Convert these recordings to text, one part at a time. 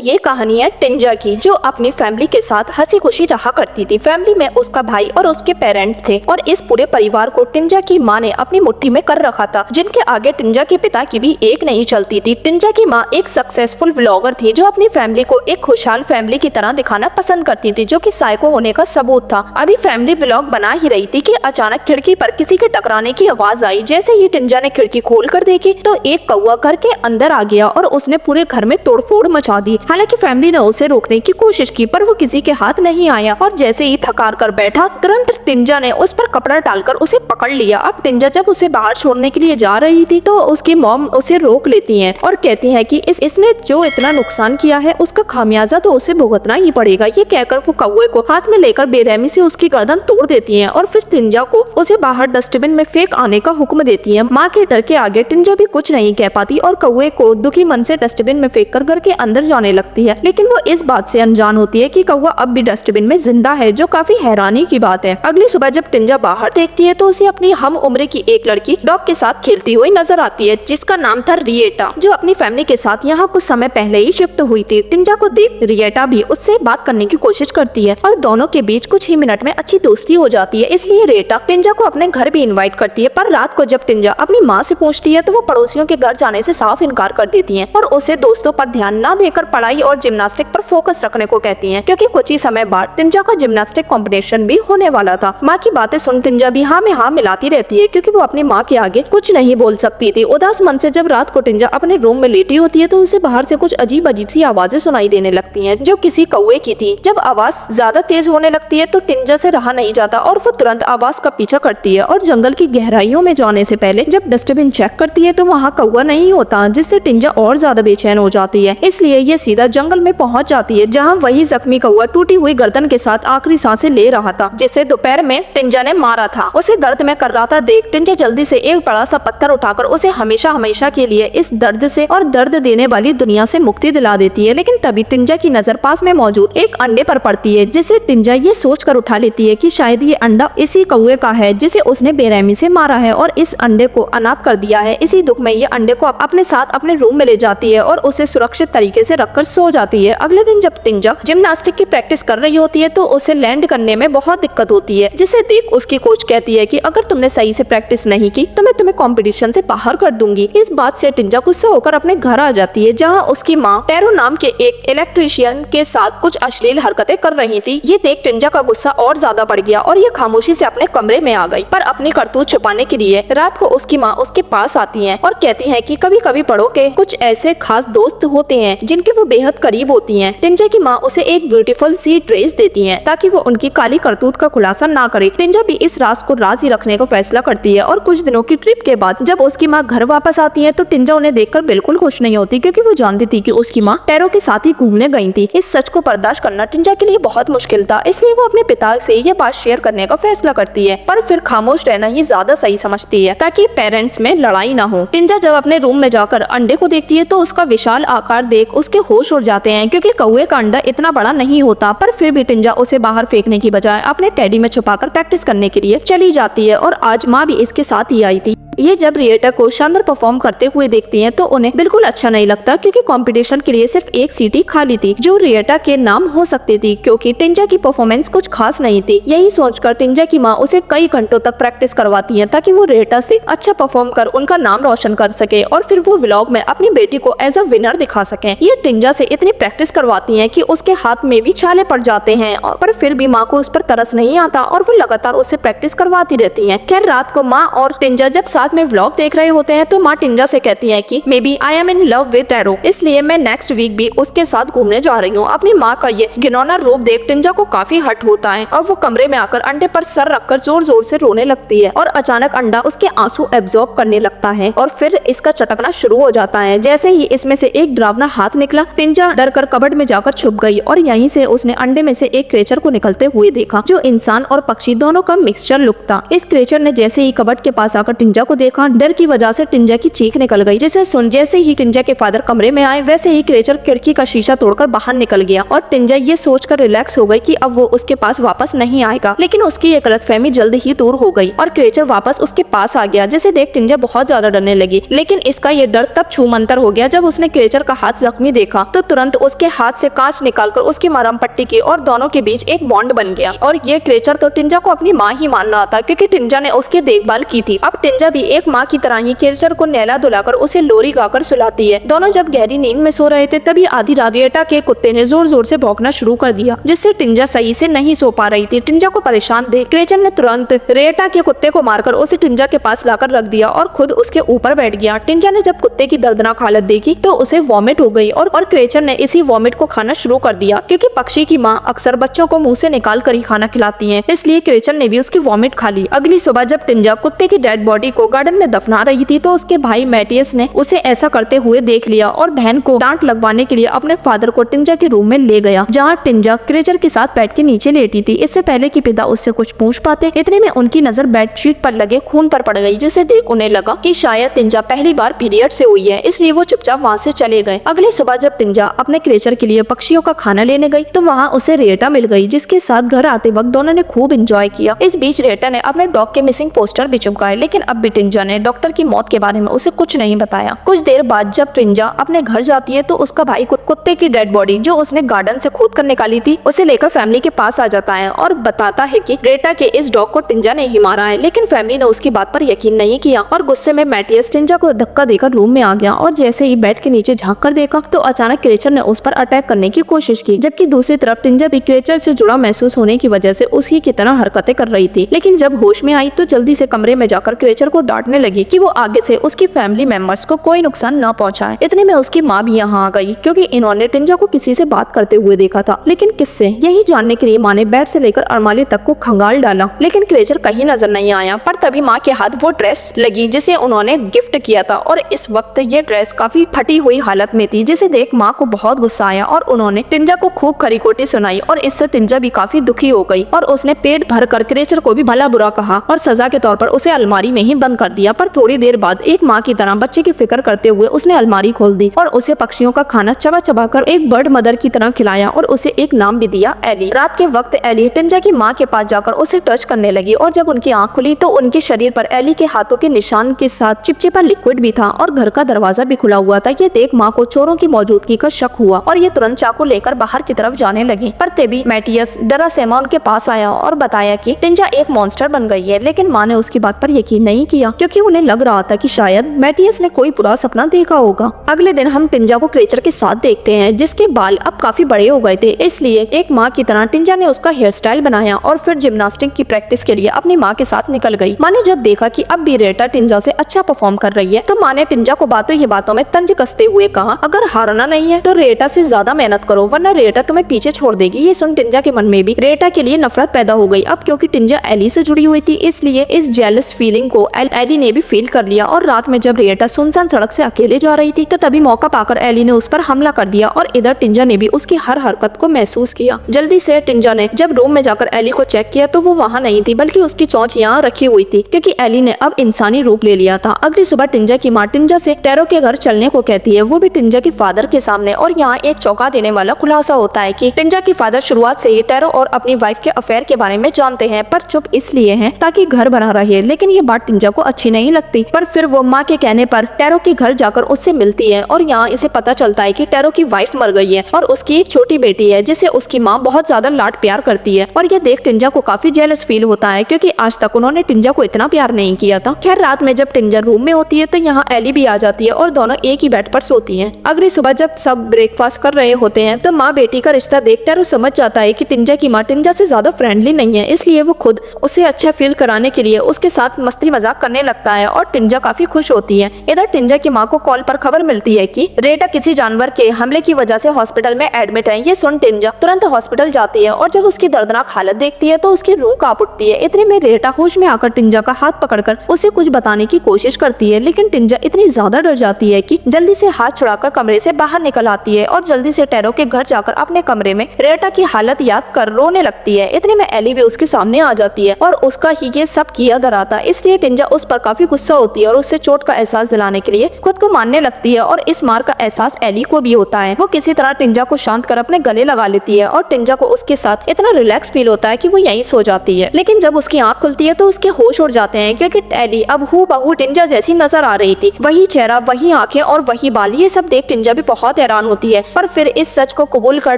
ये कहानी है टिंजा की, जो अपनी फैमिली के साथ हंसी खुशी रहा करती थी। फैमिली में उसका भाई और उसके पेरेंट्स थे और इस पूरे परिवार को टिंजा की माँ ने अपनी मुट्ठी में कर रखा था, जिनके आगे टिंजा के पिता की भी एक नहीं चलती थी। टिंजा की माँ एक सक्सेसफुल व्लॉगर थी जो अपनी फैमिली को एक खुशहाल फैमिली की तरह दिखाना पसंद करती थी, जो कि साइको होने का सबूत था। अभी फैमिली ब्लॉग बना ही रही थी कि अचानक खिड़की पर किसी के टकराने की आवाज आई। जैसे ही टिंजा ने खिड़की खोल कर देखी तो एक कौवा घर के अंदर आ गया और उसने पूरे घर में तोड़फोड़ मचा दी। हालांकि फैमिली ने उसे रोकने की कोशिश की पर वो किसी के हाथ नहीं आया और जैसे ही थकार कर बैठा तुरंत टिंजा ने उस पर कपड़ा डालकर उसे पकड़ लिया। अब टिंजा जब उसे बाहर छोड़ने के लिए जा रही थी तो उसकी मॉम उसे रोक लेती है और कहती है कि इसने जो इतना नुकसान किया है उसका खामियाजा तो उसे भुगतना ही पड़ेगा। ये कहकर वो कौवे को हाथ में लेकर बेरहमी से उसकी गर्दन तोड़ देती है और फिर टिंजा को उसे बाहर डस्टबिन में फेंक आने का हुक्म देती है। माँ के डर के आगे टिंजा भी कुछ नहीं कह पाती और कौवे को दुखी मन से डस्टबिन में फेंक कर घर के अंदर जाने लगती है। लेकिन वो इस बात से अनजान होती है कि कौवा अब भी डस्टबिन में जिंदा है, जो काफी हैरानी की बात है। अगली सुबह जब टिंजा बाहर देखती है तो उसे अपनी हम उम्र की एक लड़की डॉग के साथ खेलती हुई नजर आती है, जिसका नाम था रिएटा, जो अपनी फैमिली के साथ यहाँ कुछ समय पहले ही शिफ्ट हुई थी। टिंजा को देख रिएटा भी उससे बात करने की कोशिश करती है और दोनों के बीच कुछ ही मिनट में अच्छी दोस्ती हो जाती है। इसलिए रिएटा टिंजा को अपने घर भी इनवाइट करती है। पर रात को जब टिंजा अपनी माँ से पूछती है तो वो पड़ोसियों के घर जाने से साफ इनकार कर देती है और उसे दोस्तों पर ध्यान न देकर पढ़ाई और जिम्नास्टिक पर फोकस रखने को कहती हैं, क्योंकि कुछ ही समय बाद टिंजा का जिम्नास्टिक कंपटीशन भी होने वाला था। माँ की बातें सुन टिंजा भी हाँ में हाँ मिलाती रहती है, क्योंकि वो अपनी माँ के आगे कुछ नहीं बोल सकती थी। उदास मन से जब रात को टिंजा अपने रूम में लेटी होती है तो उसे बाहर से कुछ अजीब अजीब सी आवाजें सुनाई देने लगती हैं, जो किसी कौवे की थी। जब आवाज ज्यादा तेज होने लगती है तो टिंजा से रहा नहीं जाता और वो तुरंत आवाज का पीछा करती है और जंगल की गहराइयों में जाने से पहले जब डस्टबिन चेक करती है तो वहाँ कौवा नहीं होता, जिससे टिंजा और ज्यादा बेचैन हो जाती है। इसलिए ये सीधा जंगल में पहुंच जाती है, जहाँ वही जख्मी कौवा टूटी हुई गर्दन के साथ आखिरी सांसें ले रहा था, जिसे दोपहर में टिंजा ने मारा था। उसे दर्द में कर रहा था देख टिंजा जल्दी से एक बड़ा सा पत्थर उठाकर उसे हमेशा हमेशा के लिए इस दर्द से और दर्द देने वाली दुनिया से मुक्ति दिला देती है। लेकिन तभी टिंजा की नजर पास में मौजूद एक अंडे पर पड़ती है, जिसे टिंजा ये सोच कर उठा लेती है कि शायद ये अंडा इसी कौवे का है जिसे उसने बेरहमी से मारा है और इस अंडे को अनाथ कर दिया है। इसी दुख में ये अंडे को अपने साथ अपने रूम में ले जाती है और उसे सुरक्षित तरीके से रखकर सो जाती है। अगले दिन जब टिंजा जिम्नास्टिक की प्रैक्टिस कर रही होती है तो उसे लैंड करने में बहुत दिक्कत होती है, जिसे देख उसकी कोच कहती है कि अगर तुमने सही से प्रैक्टिस नहीं की तो मैं तुम्हें कंपटीशन से बाहर कर दूंगी। इस बात से टिंजा गुस्सा होकर अपने घर आ जाती है, जहाँ उसकी माँ टैरो नाम के एक इलेक्ट्रीशियन के साथ कुछ अश्लील हरकतें कर रही थी। ये देख टिंजा का गुस्सा और ज्यादा बढ़ गया और ये खामोशी से अपने कमरे में आ गई। पर अपनी करतूत छुपाने के लिए रात को उसकी माँ उसके पास आती है और कहती है कि कभी कभी बड़ों के कुछ ऐसे खास दोस्त होते हैं जिनके वो बेहद करीब होती हैं। टिंजा की माँ उसे एक ब्यूटीफुल सी ड्रेस देती है ताकि वो उनकी काली करतूत का खुलासा ना करे। टिंजा भी इस राज को राज ही रखने का फैसला करती है और कुछ दिनों की ट्रिप के बाद जब उसकी माँ घर वापस आती है तो टिंजा उन्हें देखकर बिल्कुल खुश नहीं होती, क्योंकि वो जानती थी कि उसकी माँ टैरो के साथ ही घूमने गई थी। इस सच को बर्दाश्त करना टिंजा के लिए बहुत मुश्किल था, इसलिए वो अपने पिता से ये बात शेयर करने का फैसला करती है, पर फिर खामोश रहना ही ज्यादा सही समझती है ताकि पेरेंट्स में लड़ाई ना हो। टिंजा जब अपने रूम में जाकर अंडे को देखती है तो उसका विशाल आकार देख उसके होश उड़ जाते हैं, क्योंकि कौवे का अंडा इतना बड़ा नहीं होता। पर फिर भी टिंजा उसे बाहर फेंकने की बजाय अपने टेडी में छुपाकर प्रैक्टिस करने के लिए चली जाती है और आज माँ भी इसके साथ ही आई थी। ये जब रिएटा को शानदार परफॉर्म करते हुए देखती हैं तो उन्हें बिल्कुल अच्छा नहीं लगता, क्योंकि कंपटीशन के लिए सिर्फ एक सीट ही खाली थी जो रिएटा के नाम हो सकती थी, क्योंकि टिंजा की परफॉर्मेंस कुछ खास नहीं थी। यही सोचकर टिंजा की माँ उसे कई घंटों तक प्रैक्टिस करवाती है ताकि वो रिएटा से अच्छा परफॉर्म कर उनका नाम रोशन कर सके और फिर वो व्लॉग में अपनी बेटी को एज अ विनर दिखा सके। ये टिंजा से इतनी प्रैक्टिस करवाती है कि उसके हाथ में भी छाले पड़ जाते हैं, पर फिर भी माँ को उस पर तरस नहीं आता और वो लगातार उससे प्रैक्टिस करवाती रहती है। खैर रात को माँ और टिंजा जब साथ में व्लॉग देख रहे होते हैं तो माँ टिंजा से कहती है कि maybe I am in love with tarot, इसलिए मैं नेक्स्ट वीक भी उसके साथ घूमने जा रही हूँ। अपनी माँ का ये घिनौना रूप देख टिंजा को काफी हर्ट होता है और वो कमरे में आकर अंडे पर सर रखकर जोर जोर से रोने लगती है और अचानक अंडा उसके आंसू एब्जॉर्ब करने लगता है और फिर इसका चटकना शुरू हो जाता है। जैसे ही इसमें से एक डरावना हाथ निकला, टिंजा डर कर कबर्ड में जाकर छुप गई और यहीं से उसने अंडे में से एक क्रेचर को निकलते हुए देखा, जो इंसान और पक्षी दोनों का मिक्सचर लुक था। इस क्रेचर ने जैसे ही कबर्ड के पास आकर टिंजा को देखा। डर की वजह से टिंजा की चीख निकल गई, जिसे सुन जैसे ही टिंजा के फादर कमरे में आए वैसे ही क्रेचर खिड़की का शीशा तोड़कर बाहर निकल गया और टिंजा ये सोचकर रिलैक्स हो गई कि अब वो उसके पास वापस नहीं आएगा। लेकिन उसकी ये गलतफहमी जल्द ही दूर हो गई और क्रेचर वापस उसके पास आ गया, जिसे देख टिंजा बहुत ज्यादा डरने लगी। लेकिन इसका ये डर तब छूमंतर हो गया जब उसने क्रेचर का हाथ जख्मी देखा तो तुरंत उसके हाथ से कांच निकालकर उसकी मरहम पट्टी की और दोनों के बीच एक बॉन्ड बन गया। और ये क्रेचर तो टिंजा को अपनी माँ ही मान रहा था, क्योंकि टिंजा ने उसकी देखभाल की थी। अब टिंजा भी एक माँ की तरह ही क्रेचर को नहला धुलाकर उसे लोरी गाकर सुलाती है। दोनों जब गहरी नींद में सो रहे थे तभी आधी रात रेटा के कुत्ते ने जोर जोर से भौंकना शुरू कर दिया, जिससे टिंजा सही से नहीं सो पा रही थी। टिंजा को परेशान देख क्रेचर ने तुरंत रेटा के कुत्ते को मारकर उसे टिंजा के पास लाकर रख दिया और खुद उसके ऊपर बैठ गया। टिंजा ने जब कुत्ते की दर्दनाक हालत देखी तो उसे वॉमिट हो गई और क्रेचर ने इसी वॉमिट को खाना शुरू कर दिया, क्योंकि पक्षी की माँ अक्सर बच्चों को मुंह से निकाल कर ही खाना खिलाती है, इसलिए क्रेचर ने भी उसकी वॉमिट खा ली। अगली सुबह जब टिंजा कुत्ते की डेड बॉडी को गार्डन में दफना रही थी तो उसके भाई मैटियस ने उसे ऐसा करते हुए देख लिया और बहन को डांट लगवाने के लिए अपने फादर को टिंजा के रूम में ले गया, जहाँ टिंजा क्रेचर के साथ बैठ के नीचे लेटी थी। इससे पहले कि पिता उससे कुछ पूछ पाते इतने में उनकी नजर बेडशीट पर लगे खून पर पड़ गई, जिसे देख उन्हें लगा कि शायद टिंजा पहली बार पीरियड से हुई है, इसलिए वो चुपचाप वहाँ से चले गए। अगली सुबह जब टिंजा अपने क्रेचर के लिए पक्षियों का खाना लेने गई तो वहाँ उसे रेटा मिल गई, जिसके साथ घर आते वक्त दोनों ने खूब एंजॉय किया। इस बीच रेटा ने अपने डॉग के मिसिंग पोस्टर भी चिपकाए, लेकिन अब भी टिंजा ने डॉक्टर की मौत के बारे में उसे कुछ नहीं बताया। कुछ देर बाद जब टिंजा अपने घर जाती है तो उसका भाई कुत्ते की डेड बॉडी जो उसने गार्डन से खोद कर निकाली थी उसे लेकर फैमिली के पास आ जाता है और बताता है कि रेटा के इस डॉग को टिंजा ने ही मारा है। लेकिन फैमिली ने उसकी बात पर यकीन नहीं किया और गुस्से में मैटियस टिंजा को धक्का देकर रूम में आ गया और जैसे ही बेड के नीचे झांक कर देखा तो अचानक क्रेचर ने उस पर अटैक करने की कोशिश की, जबकि दूसरी तरफ टिंजा भी क्रेचर से जुड़ा महसूस होने की वजह से उसी की तरह हरकतें कर रही थी। लेकिन जब होश में आई तो जल्दी से कमरे में जाकर क्रेचर को डांटने लगी कि वो आगे से उसकी फैमिली मेंबर्स को कोई नुकसान न पहुंचाए। इतने में उसकी माँ भी यहाँ आ गई, क्योंकि इन्होंने टिंजा को किसी से बात करते हुए देखा था। लेकिन किससे, यही जानने के लिए माँ ने बेड से लेकर अलमारी तक को खंगाल डाला, लेकिन क्रेचर कहीं नजर नहीं आया। पर तभी माँ के हाथ वो ड्रेस लगी जिसे उन्होंने गिफ्ट किया था और इस वक्त ये ड्रेस काफी फटी हुई हालत में थी, जिसे देख माँ को बहुत गुस्सा आया और उन्होंने टिंजा को खूब खरीखोटी सुनाई और इससे टिंजा भी काफी दुखी हो गई और उसने पेट भर कर क्रेचर को भी भला बुरा कहा और सजा के तौर पर उसे अलमारी में ही बंद कर दिया। पर थोड़ी देर बाद एक माँ की तरह बच्चे की फिक्र करते हुए उसने अलमारी खोल दी और उसे पक्षियों का खाना चबा चबा कर एक बर्ड मदर की तरह खिलाया और उसे एक नाम भी दिया, एली। रात के वक्त एली टिंजा की माँ के पास जाकर उसे टच करने लगी और जब उनकी आँख खुली तो उनके शरीर पर एली के हाथों के निशान के साथ चिपचिपा लिक्विड भी था और घर का दरवाजा भी खुला हुआ था। ये देख माँ को चोरों की मौजूदगी का शक हुआ और ये तुरंत चाकू लेकर बाहर की तरफ जाने लगी। पर तभी मैटियस डरा सहमा उनके पास आया और बताया कि टिंजा एक मॉन्स्टर बन गई है। लेकिन माँ ने उसकी बात पर यकीन नहीं किया, क्योंकि उन्हें लग रहा था कि शायद मैटियस ने कोई बुरा सपना देखा होगा। अगले दिन हम टिंजा को क्रेचर के साथ देखते हैं, जिसके बाल अब काफी बड़े हो गए थे, इसलिए एक माँ की तरह टिंजा ने उसका हेयर स्टाइल बनाया और फिर जिम्नास्टिक की प्रैक्टिस के लिए अपनी माँ के साथ निकल गई। माँ ने जब देखा कि अब भी रेटा टिंजा से अच्छा परफॉर्म कर रही है तो माँ ने टिंजा को बातों ही बातों में तंज कसते हुए कहा, अगर हारना नहीं है तो रेटा से ज्यादा मेहनत करो, वरना रेटा तुम्हें पीछे छोड़ देगी। ये सुन टिंजा के मन में भी रेटा के लिए नफरत पैदा हो गई। अब क्योंकि टिंजा एली से जुड़ी हुई थी इसलिए इस जेलस फीलिंग को एली ने भी फील कर लिया और रात में जब रेटा सुनसान सड़क से अकेले जा रही थी तो तभी मौका पाकर एली ने उस पर हमला कर दिया और इधर टिंजा ने भी उसकी हर हरकत को महसूस किया। जल्दी से टिंजा ने जब रूम में जाकर एली को चेक किया तो वो वहाँ नहीं थी, बल्कि उसकी चोंच यहाँ रखी हुई थी, क्योंकि एली ने अब इंसानी रूप ले लिया था। अगली सुबह टिंजा की माँ टिंजा से टैरो के घर चलने को कहती है, वो भी टिंजा के फादर के सामने। और यहाँ एक चौंका देने वाला खुलासा होता है कि टिंजा की फादर शुरुआत से ही टैरो और अपनी वाइफ के अफेयर के बारे में जानते हैं, पर चुप इसलिए हैं ताकि घर बना रहे। लेकिन ये बात टिंजा को अच्छी नहीं लगती, पर फिर वो माँ के कहने पर टैरो के घर जाकर उससे मिलती है और यहाँ इसे पता चलता है कि टैरो की वाइफ मर गई है और उसकी एक छोटी बेटी है जिसे उसकी माँ बहुत ज्यादा लाड प्यार करती है। और ये देख टिंजा को काफी जेलस फील होता है, क्योंकि आज तक उन्होंने टिंजा को इतना प्यार नहीं किया था। खैर रात में जब टिंजा रूम में होती है तो यहाँ एली भी आ जाती है और दोनों एक ही बेड पर सोती हैं। अगली सुबह जब सब ब्रेकफास्ट कर रहे होते हैं तो माँ बेटी का रिश्ता देख टैरो समझ जाता है कि टिंजा की माँ टिंजा से ज्यादा फ्रेंडली नहीं है, इसलिए वो खुद उसे अच्छा फील कराने के लिए उसके साथ मस्ती मजाक करने लगता है और टिंजा काफी खुश होती है। इधर टिंजा की माँ को कॉल पर खबर मिलती है कि रेटा किसी जानवर के हमले की वजह से हॉस्पिटल में एडमिट है। ये सुन टिंजा तुरंत हॉस्पिटल जाती है और जब उसकी दर्दनाक हालत देखती है तो उसकी रूह कांप उठती है। इतने में रेटा होश में आकर टिंजा का हाथ पकड़कर उसे कुछ बताने की कोशिश करती है, लेकिन टिंजा इतनी ज्यादा डर जाती है कि जल्दी से हाथ छुड़ाकर कमरे से बाहर निकल आती है और जल्दी से टैरो के घर जाकर अपने कमरे में रेटा की हालत याद कर रोने लगती है। इतने में एली भी उसके सामने आ जाती है और उसका ही ये सब किया डराता, इसलिए टिंजा उस पर काफी गुस्सा होती है और उससे चोट का एहसास दिलाने के लिए खुद को मारने लगती है और इस मार का एहसास एली को भी होता है। वो किसी तरह टिंजा को शांत कर अपने गले लगा लेती है और टिंजा को उसके साथ इतना रिलैक्स फील होता है कि वो यहीं सो जाती है। लेकिन जब उसकी आंख खुलती है तो उसके होश उड़ जाते हैं क्योंकि एली अब हूबहू टिंजा जैसी नजर आ रही थी। वही चेहरा, वही आंखें और वही बाल। ये सब देख टिंजा भी बहुत हैरान होती है, पर फिर इस सच को कबूल कर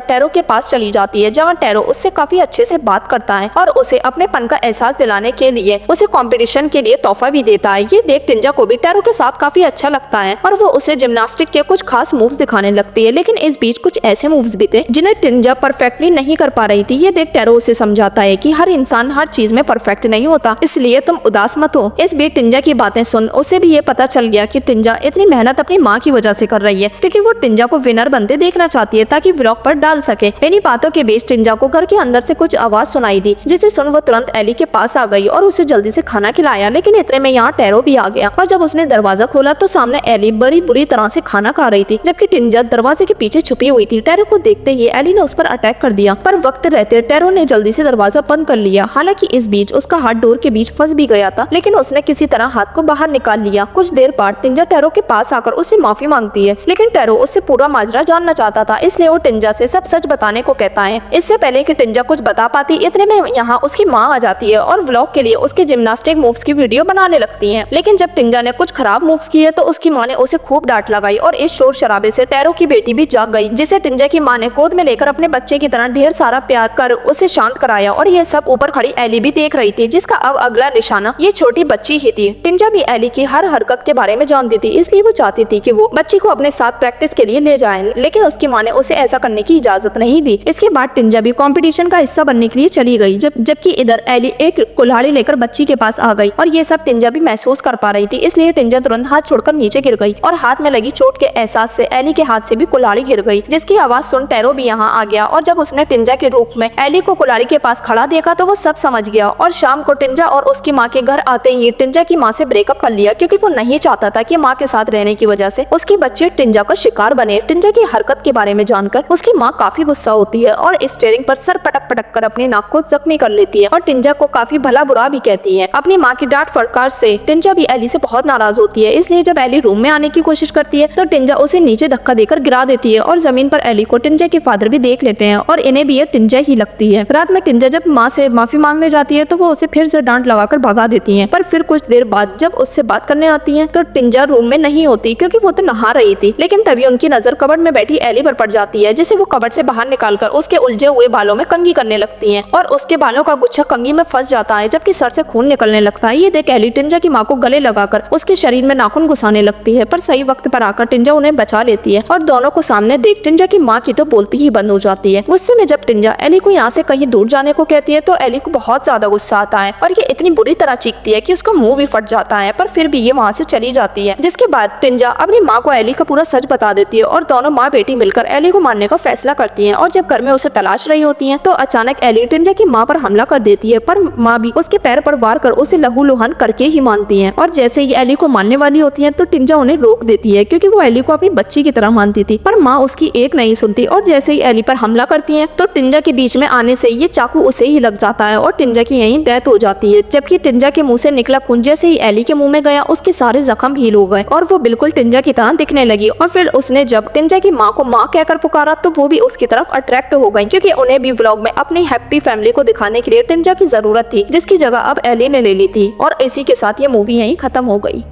टैरो के पास चली जाती है, जहाँ टैरो उससे काफी अच्छे से बात करता है और उसे अपने पन का एहसास दिलाने के लिए उसे कंपटीशन के लिए तोहफा भी देता है। ये देख टिंजा को भी टैरो के साथ काफी अच्छा लगता है और वो उसे जिम्नास्टिक के कुछ खास मूव्स दिखाने लगती है। लेकिन इस बीच कुछ ऐसे मूव्स भी थे जिन्हें टिंजा परफेक्टली नहीं कर पा रही थी। ये देख टैरो उसे समझाता है कि हर इंसान हर चीज में परफेक्ट नहीं होता, इसलिए तुम उदास मत हो। इस बीच टिंजा की बातें सुन उसे भी ये पता चल गया कि टिंजा इतनी मेहनत अपनी माँ की वजह से कर रही है क्योंकि वो टिंजा को विनर बनते देखना चाहती है ताकि व्लॉग पर डाल सके। इन्हीं बातों के बीच टिंजा को घर के अंदर से कुछ आवाज सुनाई दी, जिसे सुन वो तुरंत एली के पास आ गई और उसे जल्दी से खाना खिलाया। लेकिन इतने में यहाँ टैरो भी आ गया और जब उसने दरवाजा खोला तो सामने एली बड़ी बुरी तरह से खाना खा रही थी, जबकि टिंजा दरवाजे के पीछे छुपी हुई थी। टैरो को देखते ही एली ने उस पर अटैक कर दिया, पर वक्त रहते टैरो ने जल्दी से दरवाजा बंद कर लिया। हालांकि इस बीच उसका हाथ डोर के बीच फंस भी गया था, लेकिन उसने किसी तरह हाथ को बाहर निकाल लिया। कुछ देर बाद टिंजा टैरो के पास आकर उससे माफी मांगती है, लेकिन टैरो उससे पूरा माजरा जानना चाहता था, इसलिए वो टिंजा से सब सच बताने को कहता है। इससे पहले कि टिंजा कुछ बता पाती, इतने में यहाँ उसकी माँ आ जाती है और व्लॉग के लिए उसके जिम्नास्टिक मूव्स की वीडियो बनाने लगती है। लेकिन जब टिंजा ने कुछ खराब मूव्स किए तो उसकी माँ ने उसे खूब डांट लगाई और इस शोर शराबे से टैरो की बेटी भी जाग गई, जिसे टिंजा की माँ ने गोद में लेकर अपने बच्चे की तरह ढेर सारा प्यार कर उसे शांत कराया। और ये सब ऊपर खड़ी एली भी देख रही थी, जिसका अब अगला निशाना ये छोटी बच्ची ही थी। टिंजा भी एली की हर हरकत के बारे में जानती थी, इसलिए वो चाहती थी कि वो बच्ची को अपने साथ प्रैक्टिस के लिए ले जाए, लेकिन उसकी माँ ने उसे ऐसा करने की इजाजत नहीं दी। इसके बाद टिंजा भी कंपटीशन का हिस्सा बनने के लिए चली गई, जबकि इधर एली एक कुल्हाड़ी लेकर बच्ची के पास आ गई और ये सब टिंजा भी महसूस कर पा रही थी, इसलिए टिंजा तुरंत हाथ छोड़कर नीचे गिर गई और हाथ में लगी चोट के एहसास से एली के हाथ से भी कुल्हाड़ी गिर गई, जिसकी आवाज सुन टैरो भी यहाँ आ गया। और जब उसने टिंजा के रूप में एली को कुल्हाड़ी के पास खड़ा देखा तो वो सब समझ गया और शाम को टिंजा और उसकी माँ के घर आते ही टिंजा की माँ से ब्रेकअप कर लिया, क्योंकि वो नहीं चाहता था कि माँ के साथ रहने की वजह से उसकी बच्ची टिंजा का शिकार बने। टिंजा की हरकत के बारे में जानकर उसकी माँ काफी गुस्सा होती है और स्टीयरिंग पर सर पटक पटक कर अपनी नाक को जख्मी कर लेती है और टिंजा को काफी भला बुरा भी कहती है। अपनी माँ की डांट फटकार से टिंजा भी एली से बहुत नाराज होती है, इसलिए जब एली रूम में आने की कोशिश करती है तो टिंजा उसे नीचे धक्का देकर गिरा देती है और जमीन पर एली को टिंजा के फादर भी देख लेते हैं और इन्हें भी ये टिंजा ही लगती है। रात में टिंजा जब माँ से माफी मांगने जाती है तो वो उसे फिर से डांट लगाकर भगा देती है, पर फिर कुछ देर बाद जब उससे बात करने आती है तो टिंजा रूम में नहीं होती, क्योंकि वो तो नहा रही थी। लेकिन तभी उनकी नजर कबर्ड में बैठी एली पर पड़ जाती है, जिसे वो कबर्ड से बाहर निकालकर उसके उलझे हुए बालों में कंघी करने लगती है और उसके बालों का गुच्छा कंघी में फंस जाता है, जबकि सर से खून निकलने लगता है। ये देख एली टिंजा की माँ को गले लगाकर उसके शरीर में नाखून घुसाने लगती है, पर सही वक्त पर आकर टिंजा उन्हें बचा लेती है और दोनों को सामने देख टिंजा की माँ की तो बोलती ही बंद हो जाती है। गुस्से में जब टिंजा एली को यहाँ से कहीं दूर जाने को कहती है तो एली को बहुत ज्यादा गुस्सा आता है और ये इतनी बुरी तरह चीखती है कि उसका मुंह भी फट जाता है, पर फिर भी ये वहाँ से चली जाती है। जिसके बाद टिंजा अपनी माँ को एली का पूरा सच बता देती है और दोनों माँ बेटी मिलकर एली को मारने का फैसला करती है। और जब घर में उसे तलाश रही होती है तो अचानक एली टिंजा की माँ पर हमला कर देती है, पर माँ भी उसके पैर पर वार कर उसे लहूलुहान करके ही मानती है। और जैसे ही एली को मारने वाली होती है तो टिंजा उन्हें रोक देती है, क्योंकि वो एली को अपनी बच्ची की तरह मानती थी, पर माँ उसकी एक नहीं सुनती और जैसे ही एली पर हमला करती है तो टिंजा के बीच में आने से ये चाकू उसे ही लग जाता है और टिंजा की यहीं डेथ हो जाती है। जबकि टिंजा के मुंह से निकला खून जैसे ही एली के मुंह में गया उसके सारे जख्म हील हो गए और वो बिल्कुल टिंजा की तरह दिखने लगी। और फिर उसने जब टिंजा की माँ को माँ कहकर पुकारा तो वो भी उसकी तरफ अट्रैक्ट हो गई, क्योंकि उन्हें भी व्लॉग में अपनी हैप्पी फैमिली को दिखाने के लिए टिंजा की जरूरत थी, जिसकी जगह अब एली ने ले ली थी। और इसी के साथ ये मूवी यहीं खत्म हो गई।